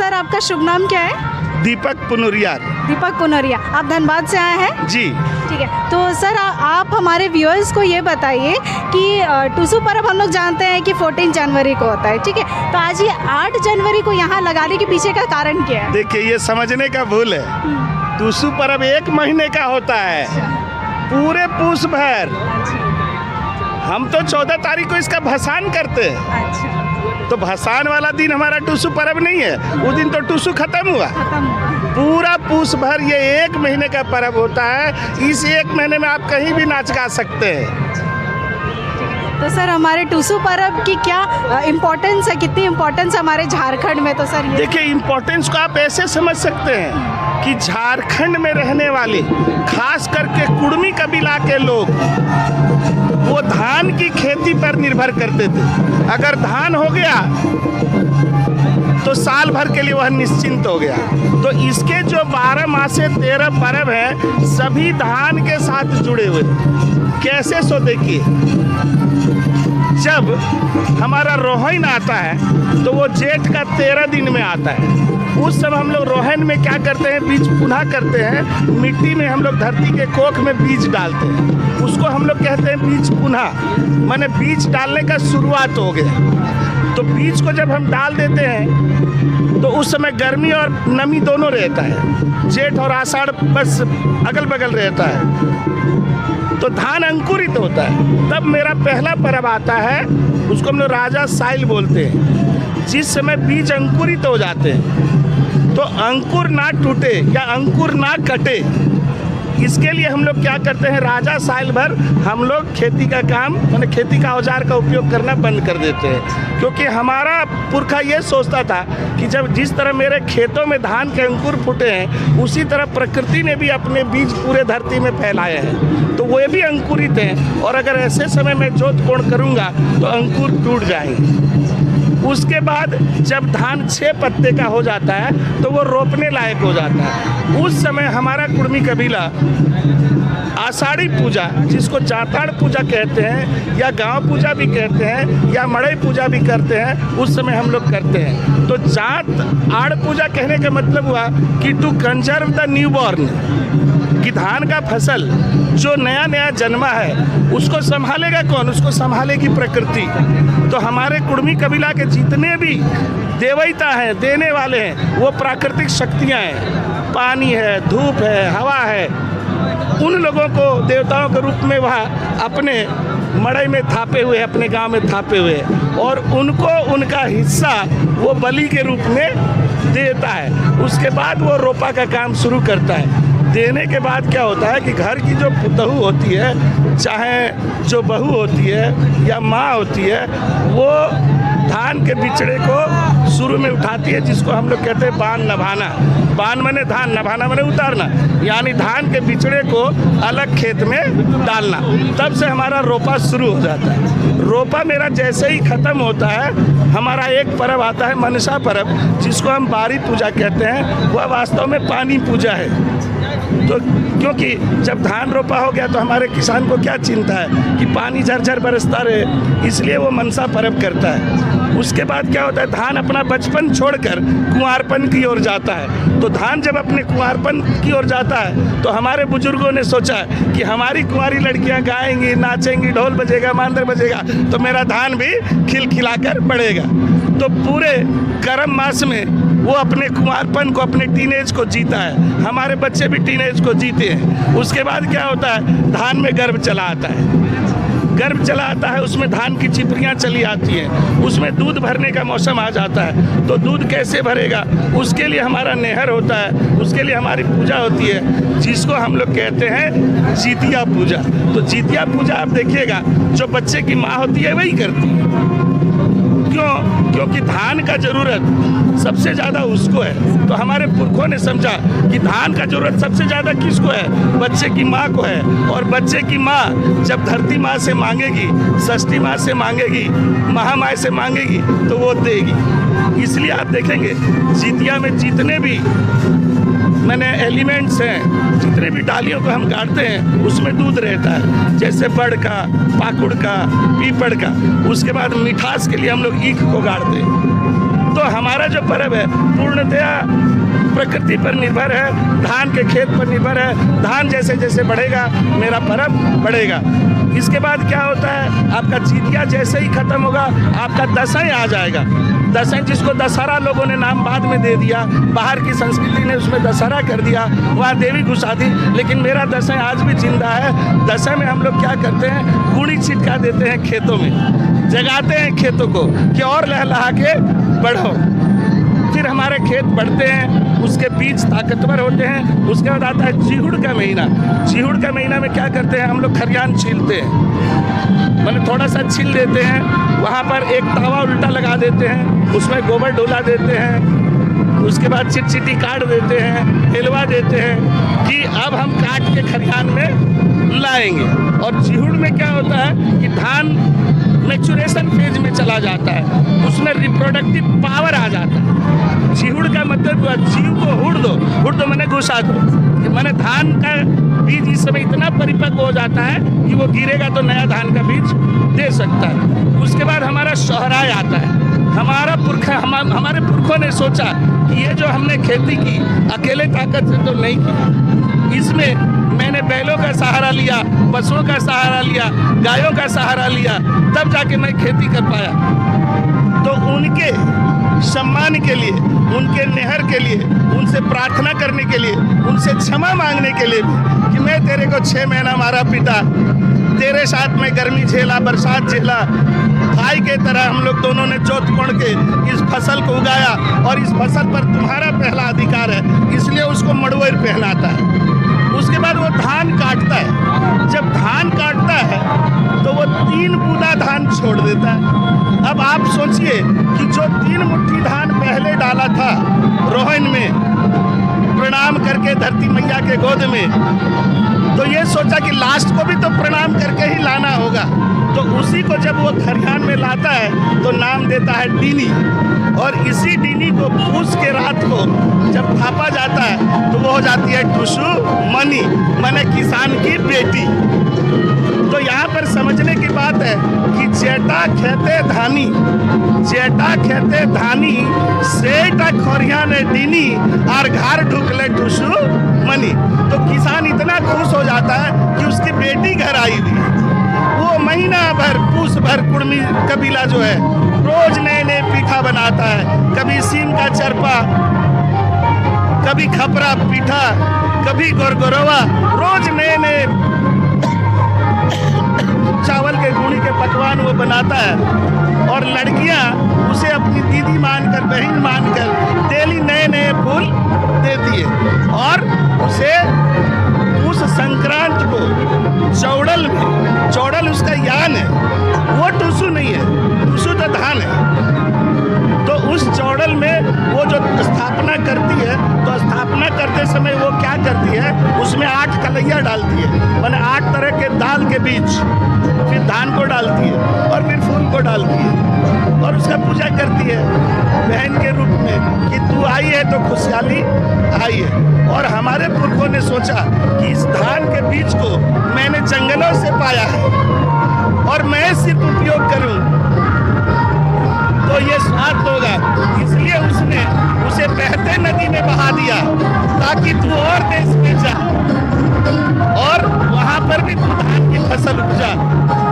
Sir आपका शुभ नाम क्या है? दीपक पुनरिया। दीपक पुनरिया, आप धनबाद से आए हैं? जी। ठीक है, तो सर आप हमारे व्यूअर्स को ये बताइए कि टुसु पर्व हम लोग जानते हैं कि 14 जनवरी को होता है, ठीक है, तो आज ये 8 जनवरी को यहाँ लगाने के पीछे का कारण क्या है? देखिए, ये समझने का भूल है। टुसु पर्व 1 महीने का होता है, पूरे पूस भर। हम तो 14 तारीख को इसका भसान करते हैं। अच्छा, तो भसान वाला दिन हमारा टुसु पर्व नहीं है, उस दिन तो टुसु खत्म हुआ। पूरा पूस भर ये 1 महीने का पर्व होता है। इस 1 महीने में आप कहीं भी नाच गा सकते हैं। तो सर हमारे टुसु पर्व की क्या इम्पोर्टेंस है, कितनी इम्पोर्टेंस है हमारे झारखंड में? तो सर देखिए, इम्पोर्टेंस को आप ऐसे समझ सकते हैं कि झारखंड में रहने वाले खास करके कुड़मी कबीला के लोग वो धान की खेती पर निर्भर करते थे। अगर धान हो गया तो साल भर के लिए वह निश्चिंत हो गया। तो इसके जो 12 मासे 13 पर्व हैं, सभी धान के साथ जुड़े हुए। कैसे? सो देखिए, जब हमारा रोहन आता है तो वो जेठ का 13 दिन में आता है। उस समय हम लोग रोहन में क्या करते हैं, बीज पुनः करते हैं। मिट्टी में हम लोग धरती के कोख में बीज डालते हैं, उसको हम लोग कहते हैं बीज पुनः, माने बीज डालने का शुरुआत हो गया। तो बीज को जब हम डाल देते हैं तो उस समय गर्मी और नमी दोनों रहता है। जेठ और आषाढ़ बस अगल बगल रहता है, तो धान अंकुरित होता है। तब मेरा पहला पर्व आता है, उसको हम लोग राजा साइल बोलते हैं। जिस समय बीज अंकुरित हो जाते हैं तो अंकुर ना टूटे या अंकुर ना कटे, इसके लिए हम लोग क्या करते हैं, राजा साल भर हम लोग खेती का काम, माने खेती का औजार का उपयोग करना बंद कर देते हैं। क्योंकि हमारा पुरखा ये सोचता था कि जब जिस तरह मेरे खेतों में धान के अंकुर फूटे हैं, उसी तरह प्रकृति ने भी अपने बीज पूरे धरती में फैलाए हैं, तो वो भी अंकुरित हैं। और अगर ऐसे समय में जोत कोड़ करूँगा तो अंकुर टूट जाएंगे। उसके बाद जब धान 6 पत्ते का हो जाता है तो वो रोपने लायक हो जाता है। उस समय हमारा कुड़मी कबीला आषाढ़ी पूजा, जिसको जाताड़ पूजा कहते हैं या गांव पूजा भी कहते हैं या मड़ई पूजा भी करते हैं, उस समय हम लोग करते हैं। तो जात आड़ पूजा कहने का मतलब हुआ कि to conserve the newborn, कि धान का फसल जो नया नया जन्मा है उसको संभालेगा कौन? उसको संभालेगी प्रकृति। तो हमारे कुड़मी कबीला के जितने भी देवता हैं, देने वाले हैं, वो प्राकृतिक शक्तियाँ हैं। पानी है, धूप है, हवा है, उन लोगों को देवताओं के रूप में वह अपने मड़ई में थापे हुए, अपने गांव में थापे हुए, और उनको उनका हिस्सा वो बलि के रूप में देता है। उसके बाद वो रोपा का काम शुरू करता है। देने के बाद क्या होता है कि घर की जो पुतहू होती है, चाहे जो बहू होती है या माँ होती है, वो धान के बिचड़े को शुरू में उठाती है, जिसको हम लोग कहते हैं बान नभाना। बान माने धान, नभाना माने उतारना, यानी धान के बिचड़े को अलग खेत में डालना। तब से हमारा रोपा शुरू हो जाता है। रोपा मेरा जैसे ही ख़त्म होता है, हमारा एक पर्व आता है मनसा पर्व, जिसको हम बारी पूजा कहते हैं। वह वास्तव में पानी पूजा है। तो क्योंकि जब धान रोपा हो गया तो हमारे किसान को क्या चिंता है कि पानी झरझर बरसता रहे, इसलिए वो मनसा पर्व करता है। उसके बाद क्या होता है, धान अपना बचपन छोड़कर कुंवारपन की ओर जाता है। तो धान जब अपने कुंवारपन की ओर जाता है तो हमारे बुजुर्गों ने सोचा कि हमारी कुंवारी लड़कियां गाएंगी, नाचेंगी, ढोल बजेगा, मांदर बजेगा, तो मेरा धान भी खिलखिलाकर बढ़ेगा। तो पूरे गर्म मास में वो अपने कुंवारपन को, अपने टीनेज को जीता है। हमारे बच्चे भी टीनेज को जीते हैं। उसके बाद क्या होता है, धान में गर्भ चला आता है। गर्भ चला आता है, उसमें धान की चिपरियाँ चली आती हैं, उसमें दूध भरने का मौसम आ जाता है। तो दूध कैसे भरेगा, उसके लिए हमारा नेहर होता है, उसके लिए हमारी पूजा होती है, जिसको हम लोग कहते हैं जीतिया पूजा। तो जीतिया पूजा आप देखिएगा, जो बच्चे की माँ होती है वही करती है। क्यों? क्योंकि धान का ज़रूरत सबसे ज़्यादा उसको है। तो हमारे पुरखों ने समझा कि धान का ज़रूरत सबसे ज़्यादा किसको है, बच्चे की माँ को है। और बच्चे की माँ जब धरती माँ से मांगेगी, षष्ठी माँ से मांगेगी, महामाई से मांगेगी, तो वो देगी। इसलिए आप देखेंगे जीतिया में जितने भी मैंने एलिमेंट्स हैं, जितने भी डालियों को हम गाड़ते हैं, उसमें दूध रहता है। जैसे बड़ का, पाकुड़ का, पीपड़ का। उसके बाद मिठास के लिए हम लोग ईख को गाड़ते हैं। तो हमारा जो पर्व है पूर्णतया प्रकृति पर निर्भर है, धान के खेत पर निर्भर है। धान जैसे जैसे बढ़ेगा मेरा पर्व बढ़ेगा। इसके बाद क्या होता है, आपका जितिया जैसे ही खत्म होगा आपका दशई आ जाएगा। दशई जिसको दशहरा लोगों ने नाम बाद में दे दिया, बाहर की संस्कृति ने उसमें दशहरा कर दिया, वहाँ देवी घुसा दी, लेकिन मेरा दशई आज भी जिंदा है। दशई में हम लोग क्या करते हैं, गुड़ी छिटका देते हैं खेतों में, जगाते हैं खेतों को कि और लहलहा के बढ़ो। फिर हमारे खेत बढ़ते हैं, उसके बीज ताकतवर होते हैं। उसके बाद आता है चिहुड़ का महीना। चिहुड़ का महीना में क्या करते हैं, हम लोग खरियान छीलते हैं, मैंने थोड़ा सा छील देते हैं, वहाँ पर एक तावा उल्टा लगा देते हैं, उसमें गोबर डोला देते हैं, उसके बाद चिटचिटी काट देते हैं, हिलवा देते हैं कि अब हम काट के खरियान में लाएंगे। और चिहुड़ में क्या होता है कि धान मैच्योरेशन फेज में चला जाता है, उसमें रिप्रोडक्टिव पावर आ जाता है। चिहुड़ का मतलब जीव को हुड़ दो मैंने घुसा दो, मैंने धान का बीज इस समय इतना परिपक्व हो जाता है कि वो गिरेगा तो नया धान का बीज दे सकता है। उसके बाद हमारा सोहराय आता है। हमारे पुरखों ने सोचा कि ये जो हमने खेती की अकेले ताकत से तो नहीं की, इसमें मैंने बैलों का सहारा लिया, पशुओं का सहारा लिया, गायों का सहारा लिया, तब जाके मैं खेती कर पाया। तो उनके सम्मान के लिए, उनके नेहर के लिए, उनसे प्रार्थना करने के लिए, उनसे क्षमा मांगने के लिए भी कि मैं तेरे को 6 महीना मारा पीटा, तेरे साथ में गर्मी झेला, बरसात झेला, भाई के तरह हम लोग दोनों ने जोत कोड़ के इस फसल को उगाया और इस फसल पर तुम्हारा पहला अधिकार है, इसलिए उसको मड़ुएर पहनाता है। उसके बाद वो धान काटता है। जब धान काटता है तो वो 3 बूंदा धान छोड़ देता है। अब आप सोचिए कि जो 3 मुट्ठी धान पहले डाला था रोहन में, प्रणाम करके धरती मैया के गोद में, तो ये सोचा कि लास्ट को भी तो प्रणाम करके ही लाना होगा। तो उसी को जब वो खरियान में लाता है तो नाम देता है डीनी, और इसी डीनी को पूस के रात को जब थापा जाता है तो वो हो जाती है टुसु मनी, माने किसान की बेटी। तो यहाँ पर समझने की बात है कि जेटा खेते धानी, जेटा खेते धानी, सेटा खरियान डीनी और घर ढुकले टुसु मनी। तो किसान इतना खुश हो जाता है कि उसकी बेटी घर आई हुई है। वो महीना भर, पूस भर कुर्मी कबीला जो है रोज नए नए पीठा बनाता है, कभी सीम का चरपा, कभी खपरा पीठा, कभी गोरगोरवा, रोज नए नए चावल के गुड़ी के पकवान वो बनाता है। और लड़कियां उसे अपनी दीदी मानकर, बहन मानकर डेली नए नए फूल देती है। और उसे उस संक्रांत को चौड़ल में, चौड़ल उसका यान है, वो टुसु नहीं है, टुसु तो धान है। तो उस चौड़ल में वो जो स्थापना करती है, तो स्थापना करते समय वो क्या करती है, उसमें 8 कलैया डालती है, माने 8 तरह के दाल के बीज, फिर धान को डालती है और फिर फूल को डालती है और उसका पूजा करती है बहन के रूप में कि तू आई है तो खुशहाली आई है। और हमारे पुरखों ने सोचा कि इस धान के बीज को मैंने जंगलों से पाया है और मैं सिर्फ उपयोग करूं तो ये स्वाद होगा, इसलिए उसने उसे बहते नदी में बहा दिया ताकि तू और देश में जा और वहां पर भी तू धान की फसल उपजा।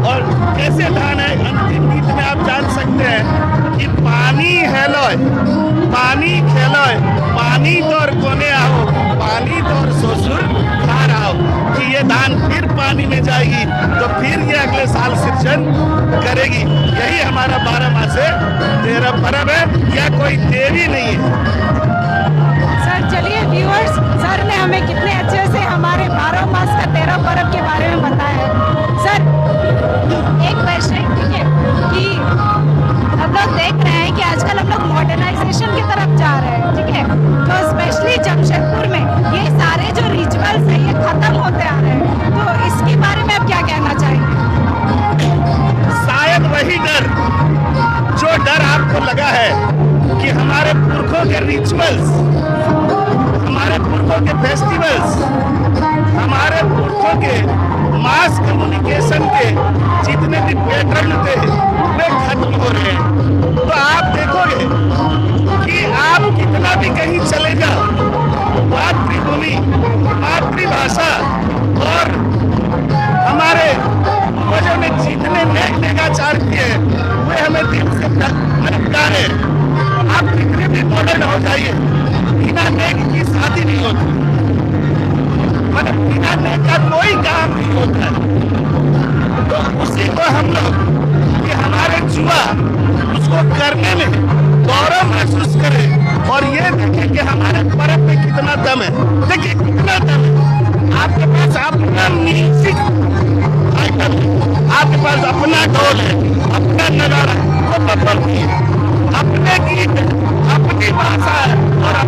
और कैसे धान है, अंतिम गीत में आप जान सकते हैं कि पानी हेलोय, पानी खेलोय, पानी तोर कोने आओ, पानी तोर ससुर खार आओ, कि ये धान फिर पानी में जाएगी तो फिर ये अगले साल सृजन करेगी। यही हमारा 12 मासे 13 पर्व है, या कोई देवी नहीं है। सर चलिए व्यूअर्स, सर ने हमें कितने अच्छे से हमारे 12 मास का 13 पर्व के बारे में बताया है। सर एक क्वेश्चन, ठीक है, कि हम लोग देख रहे हैं कि आजकल हम लोग मॉडर्नाइजेशन की तरफ जा रहे हैं, ठीक है, तो स्पेशली जमशेदपुर में ये सारे जो रिचुअल्स हैं ये खत्म होते आ रहे हैं, तो इसके बारे में आप क्या कहना चाहेंगे? शायद वही डर, जो डर आपको लगा है कि हमारे पुरखों के रिचुअल्स, हमारे पुरखों के फेस्टिवल्स, हमारे पुरखों के मास कम्युनिकेशन के जितने भी पैटर्न थे वे खत्म हो रहे हैं। तो आप देखोगे कि आप कितना भी कहीं चले जाओ, मातृभूमि, मातृभाषा और हमारे पूर्वजों ने जितने नेकाचार किए वे हमें दिल से नमस्कार है। आप कितने भी मॉडर्न हो जाइए, बिना नेक की शादी नहीं होती, मतलब बिना नेक का कोई काम नहीं होता है। तो उसी को हम लोग कि हमारे युवा उसको करने में गौरव महसूस करें और ये देखें कि हमारे पर्व में कितना दम है। देखिए कितना दम है, आपके पास अपना म्यूजिक आइटम है, आपके पास अपना ढोल है, अपना नगाड़ा है, वो पकड़ है, अपने गीत, अपनी भाषा है और